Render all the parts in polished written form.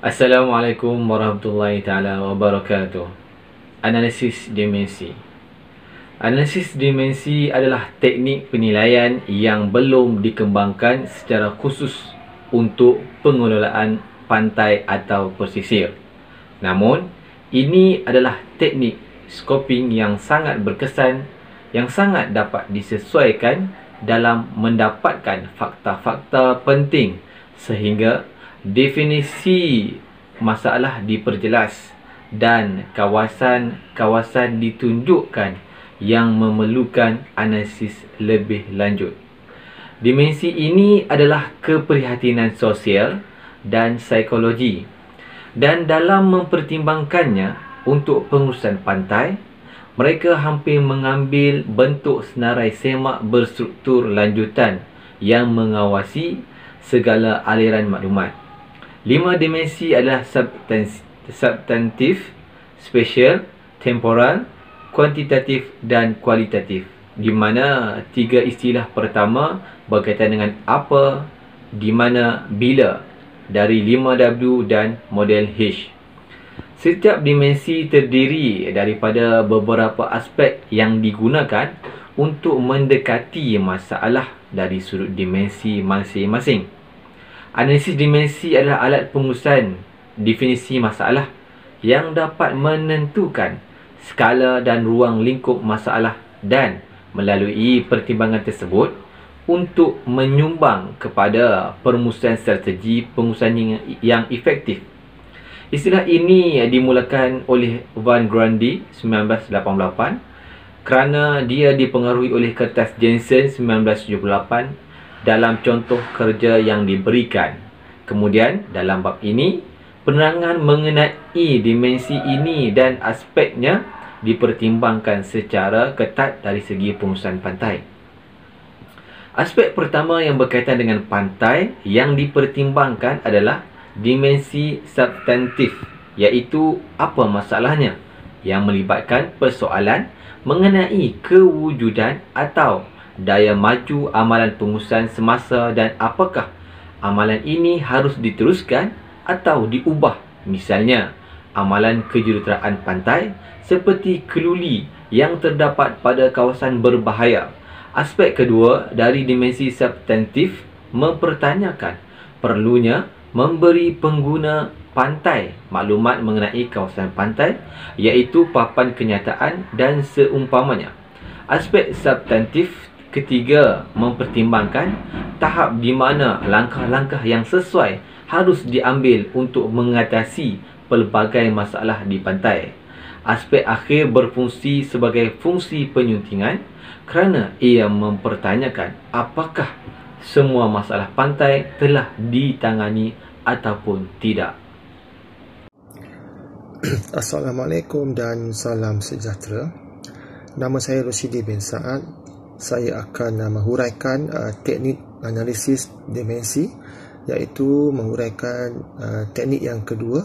Assalamualaikum warahmatullahi taala wabarakatuh. Analisis dimensi. Analisis dimensi adalah teknik penilaian yang belum dikembangkan secara khusus untuk pengelolaan pantai atau pesisir. Namun, ini adalah teknik scoping yang sangat berkesan, yang sangat dapat disesuaikan dalam mendapatkan fakta-fakta penting sehingga definisi masalah diperjelas dan kawasan-kawasan ditunjukkan yang memerlukan analisis lebih lanjut. Dimensi ini adalah keprihatinan sosial dan psikologi, dan dalam mempertimbangkannya untuk pengurusan pantai, mereka hampir mengambil bentuk senarai semak berstruktur lanjutan yang mengawasi segala aliran maklumat. 5 dimensi adalah substantif, spesial, temporal, kuantitatif dan kualitatif, di mana 3 istilah pertama berkaitan dengan apa, di mana, bila dari 5W dan model H. Setiap dimensi terdiri daripada beberapa aspek yang digunakan untuk mendekati masalah dari sudut dimensi masing-masing. Analisis dimensi adalah alat pengurusan definisi masalah yang dapat menentukan skala dan ruang lingkup masalah dan melalui pertimbangan tersebut untuk menyumbang kepada permusuhan strategi pengurusan yang efektif. Istilah ini dimulakan oleh Van Grundy 1988 kerana dia dipengaruhi oleh kertas Jensen 1978 dalam contoh kerja yang diberikan. Kemudian dalam bab ini, penerangan mengenai dimensi ini dan aspeknya dipertimbangkan secara ketat dari segi pengurusan pantai. Aspek pertama yang berkaitan dengan pantai yang dipertimbangkan adalah dimensi substantif, iaitu apa masalahnya, yang melibatkan persoalan mengenai kewujudan atau daya maju amalan pengurusan semasa dan apakah amalan ini harus diteruskan atau diubah. Misalnya, amalan kejuruteraan pantai seperti keluli yang terdapat pada kawasan berbahaya. Aspek kedua dari dimensi substantif mempertanyakan perlunya memberi pengguna pantai maklumat mengenai kawasan pantai, iaitu papan kenyataan dan seumpamanya. Aspek substantif ketiga mempertimbangkan tahap di mana langkah-langkah yang sesuai harus diambil untuk mengatasi pelbagai masalah di pantai. Aspek akhir berfungsi sebagai fungsi penyuntingan kerana ia mempertanyakan apakah semua masalah pantai telah ditangani ataupun tidak. Assalamualaikum dan salam sejahtera. Nama saya Rosyidi bin Saad. Saya akan menghuraikan teknik analisis dimensi, iaitu menguraikan teknik yang kedua,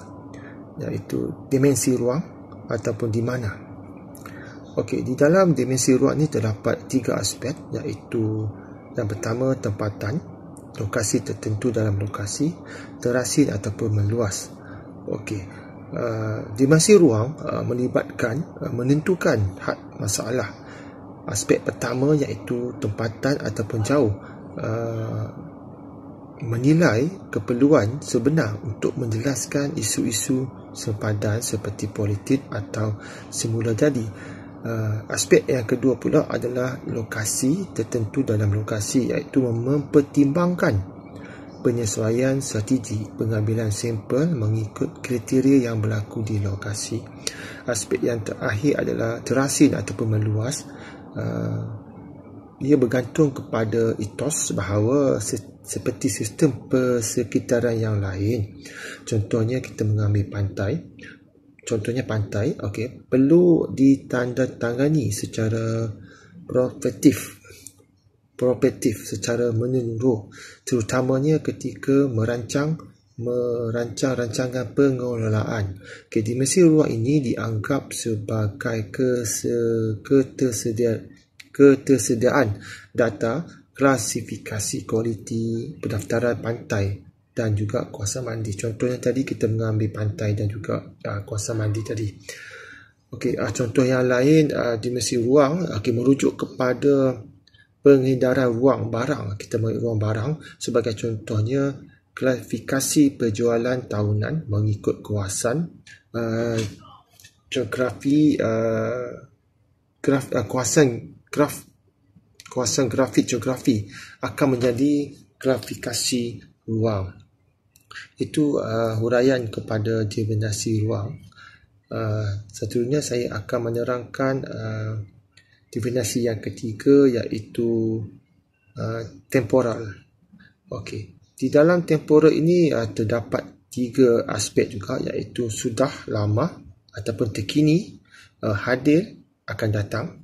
iaitu dimensi ruang ataupun di mana. Okey, di dalam dimensi ruang ini terdapat 3 aspek, iaitu yang pertama tempatan, lokasi tertentu dalam lokasi, terasin ataupun meluas. Okey, dimensi ruang melibatkan menentukan had masalah. Aspek pertama iaitu tempatan ataupun jauh, menilai keperluan sebenar untuk menjelaskan isu-isu sempadan seperti politik atau semula jadi. Aspek yang kedua pula adalah lokasi tertentu dalam lokasi, iaitu mempertimbangkan penyesuaian strategi pengambilan sampel mengikut kriteria yang berlaku di lokasi. Aspek yang terakhir adalah terasin ataupun meluas. Ia bergantung kepada etos bahawa seperti sistem persekitaran yang lain. Contohnya kita mengambil pantai. Okey, perlu ditandatangani secara prospektif secara menyeluruh, terutamanya ketika merancang rancangan pengelolaan. Okey, dimensi ruang ini dianggap sebagai ketersediaan data, klasifikasi kualiti, pendaftaran pantai dan juga kuasa mandi. Contohnya tadi kita mengambil pantai dan juga kuasa mandi tadi. Okey, contoh yang lain dimensi ruang merujuk kepada pengedaran ruang barang. Kita mengambil ruang barang sebagai contohnya klasifikasi penjualan tahunan mengikut kawasan geografi, kawasan grafik geografi akan menjadi klasifikasi ruang. Itu huraian kepada dimensi ruang. Seterusnya saya akan menerangkan dimensi yang ketiga, iaitu temporal. Okey, di dalam temporal ini terdapat 3 aspek juga, iaitu sudah lama ataupun terkini, hadir akan datang,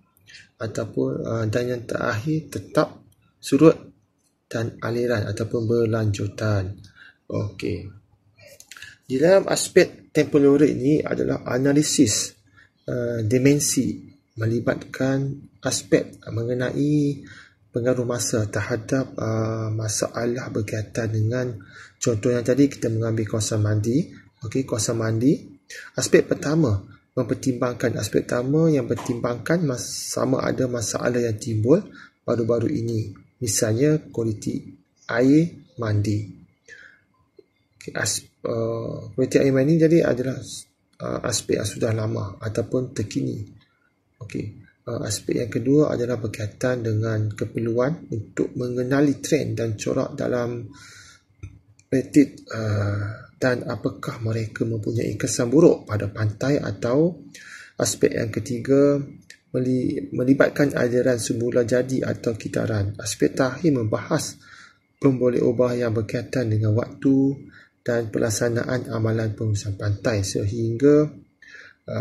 ataupun dan yang terakhir tetap, surut dan aliran ataupun berlanjutan. Okey, di dalam aspek temporal ini adalah analisis dimensi melibatkan aspek mengenai pengaruh masa terhadap masalah berkaitan dengan, contoh yang tadi kita mengambil kawasan mandi. Okey, kawasan mandi Aspek pertama yang pertimbangkan sama ada masalah yang timbul baru-baru ini. Misalnya kualiti air mandi. Kualiti air mandi jadi adalah aspek yang sudah lama ataupun terkini. Aspek yang kedua adalah berkaitan dengan keperluan untuk mengenali trend dan corak dalam Reddit dan apakah mereka mempunyai kesan buruk pada pantai. Atau aspek yang ketiga melibatkan aliran semula jadi atau kitaran. Aspek terakhir membahas pemboleh ubah yang berkaitan dengan waktu dan pelaksanaan amalan pengurusan pantai sehingga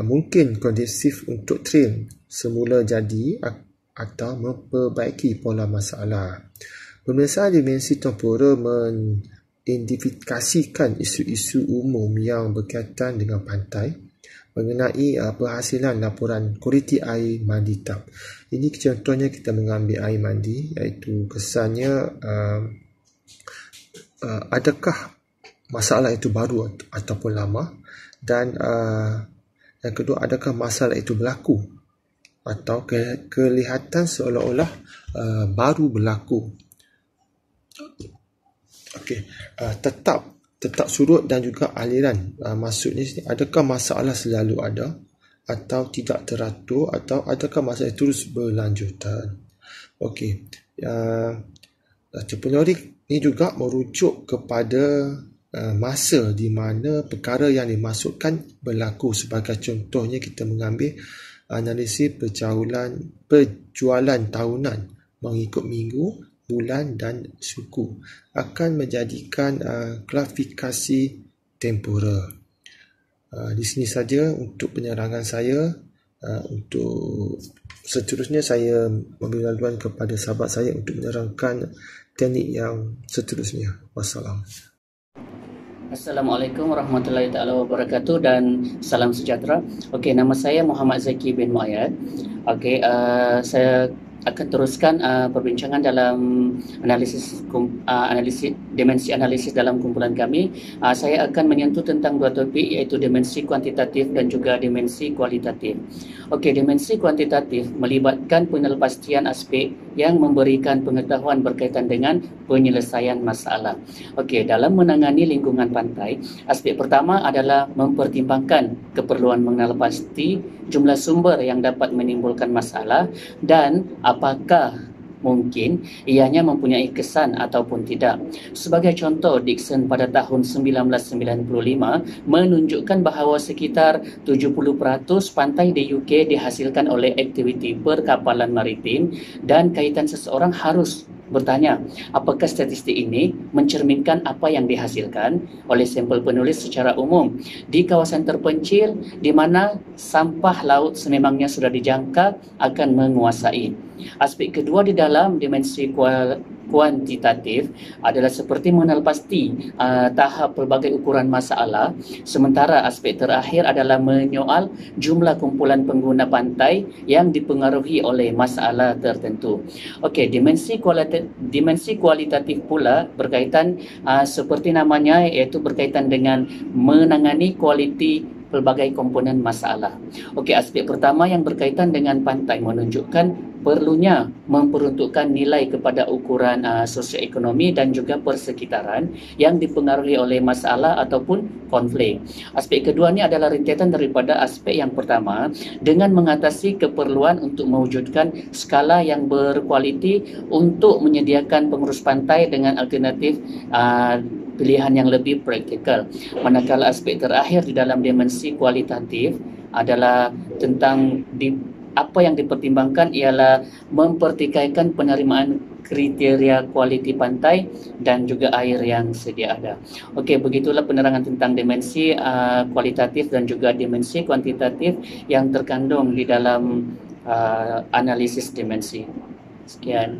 mungkin kondusif untuk trail semula jadi atau memperbaiki pola masalah. Pemeriksaan dimensi temporal mengidentifikasikan isu-isu umum yang berkaitan dengan pantai mengenai perhasilan laporan kualiti air mandi tap. Ini contohnya kita mengambil air mandi, iaitu kesannya adakah masalah itu baru ataupun lama, dan yang kedua, adakah masalah itu berlaku atau kelihatan seolah-olah baru berlaku. Tetap surut dan juga aliran. Maksudnya adakah masalah selalu ada atau tidak teratur, atau adakah masalah terus berlanjutan. Penyelidik ini juga merujuk kepada masa di mana perkara yang dimaksudkan berlaku. Sebagai contohnya, kita mengambil analisis penjualan tahunan mengikut minggu, bulan dan suku akan menjadikan klasifikasi temporal. Di sini saja untuk penerangan saya. Untuk seterusnya saya memberi laluan kepada sahabat saya untuk menerangkan teknik yang seterusnya. Wassalam. Assalamualaikum warahmatullahi taala wabarakatuh dan salam sejahtera. Nama saya Muhammad Zaki bin Muayyad. Saya akan teruskan perbincangan dalam analisis dimensi analisis dalam kumpulan kami. Saya akan menyentuh tentang dua topik, iaitu dimensi kuantitatif dan juga dimensi kualitatif. Dimensi kuantitatif melibatkan penelpastian aspek yang memberikan pengetahuan berkaitan dengan penyelesaian masalah. Dalam menangani lingkungan pantai, aspek pertama adalah mempertimbangkan keperluan mengenal pasti jumlah sumber yang dapat menimbulkan masalah dan apakah mungkin ianya mempunyai kesan ataupun tidak. Sebagai contoh, Dixon pada tahun 1995 menunjukkan bahawa sekitar 70% pantai di UK dihasilkan oleh aktiviti perkapalan maritim, dan kaitan seseorang harus bertanya, apakah statistik ini mencerminkan apa yang dihasilkan oleh sampel penulis secara umum di kawasan terpencil di mana sampah laut sememangnya sudah dijangka akan menguasai. Aspek kedua di dalam dimensi kuantitatif adalah seperti mengenal pasti tahap pelbagai ukuran masalah, sementara aspek terakhir adalah menyoal jumlah kumpulan pengguna pantai yang dipengaruhi oleh masalah tertentu. Dimensi kualitatif pula berkaitan seperti namanya, iaitu berkaitan dengan menangani kualiti pelbagai komponen masalah. Aspek pertama yang berkaitan dengan pantai menunjukkan perlunya memperuntukkan nilai kepada ukuran sosioekonomi dan juga persekitaran yang dipengaruhi oleh masalah ataupun konflik. Aspek kedua ini adalah rentetan daripada aspek yang pertama dengan mengatasi keperluan untuk mewujudkan skala yang berkualiti untuk menyediakan pengurus pantai dengan alternatif pilihan yang lebih praktikal. Manakala aspek terakhir di dalam dimensi kualitatif adalah tentang apa yang dipertimbangkan ialah mempertikaikan penerimaan kriteria kualiti pantai dan juga air yang sedia ada. Begitulah penerangan tentang dimensi kualitatif dan juga dimensi kuantitatif yang terkandung di dalam analisis dimensi. Sekian.